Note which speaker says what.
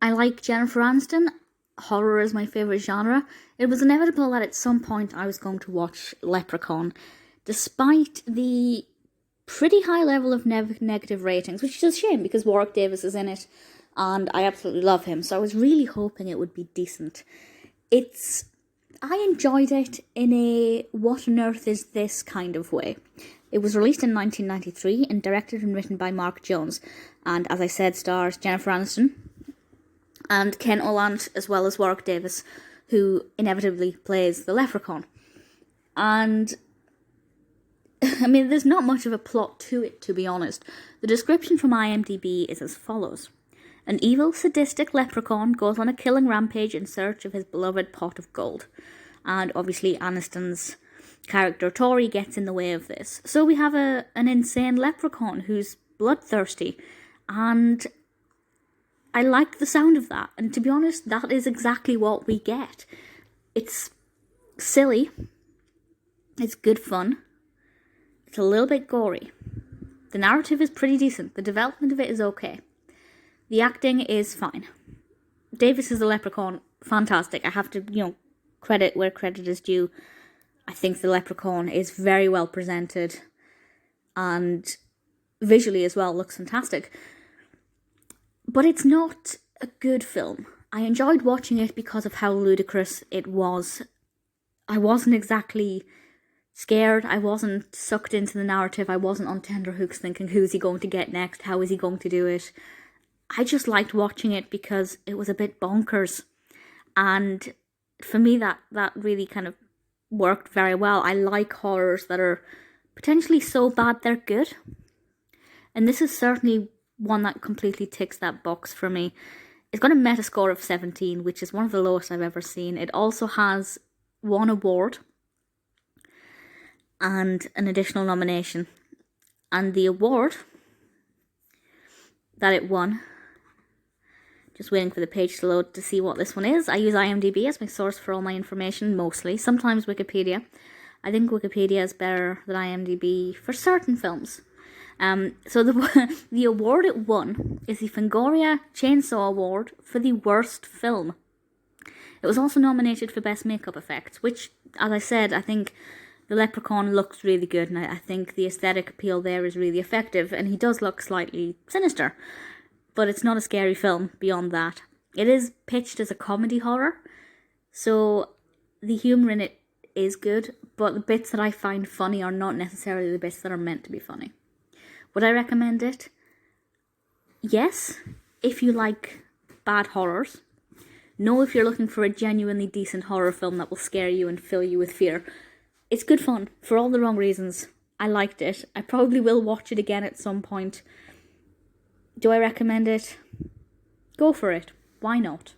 Speaker 1: I like Jennifer Aniston. Horror is my favourite genre. It was inevitable that at some point I was going to watch Leprechaun, despite the pretty high level of negative ratings, which is a shame because Warwick Davis is in it and I absolutely love him, so I was really hoping it would be decent. I enjoyed it in a what on earth is this kind of way. It was released in 1993 and directed and written by Mark Jones, and as I said, stars Jennifer Aniston and Ken Olandt, as well as Warwick Davis, who inevitably plays the Leprechaun. And I mean, there's not much of a plot to it, to be honest. The description from IMDb is as follows. An evil, sadistic leprechaun goes on a killing rampage in search of his beloved pot of gold. And obviously Aniston's character Tory gets in the way of this. So we have an insane leprechaun who's bloodthirsty. And I like the sound of that. And to be honest, that is exactly what we get. It's silly. It's good fun. It's a little bit gory. The narrative is pretty decent. The development of it is okay. The acting is fine. Davis is the leprechaun. Fantastic. I have to, credit where credit is due. I think the leprechaun is very well presented. And visually as well looks fantastic. But it's not a good film. I enjoyed watching it because of how ludicrous it was. I wasn't exactly scared. I wasn't sucked into the narrative. I wasn't on tenterhooks thinking, who's he going to get next? How is he going to do it? I just liked watching it because it was a bit bonkers. And for me, that really kind of worked very well. I like horrors that are potentially so bad they're good. And this is certainly one that completely ticks that box for me. It's got a Metascore of 17, which is one of the lowest I've ever seen. It also has one award and an additional nomination. And the award that it won, just waiting for the page to load to see what this one is. I use IMDb as my source for all my information, mostly. Sometimes Wikipedia. I think Wikipedia is better than IMDb for certain films. So the award it won is the Fangoria Chainsaw Award for the worst film. It was also nominated for Best Makeup Effects, which, as I said, I think the leprechaun looks really good, and I think the aesthetic appeal there is really effective, and he does look slightly sinister. But it's not a scary film beyond that. It is pitched as a comedy horror, so the humour in it is good, but the bits that I find funny are not necessarily the bits that are meant to be funny. Would I recommend it? Yes, if you like bad horrors. No, if you're looking for a genuinely decent horror film that will scare you and fill you with fear. It's good fun, for all the wrong reasons. I liked it. I probably will watch it again at some point. Do I recommend it? Go for it. Why not?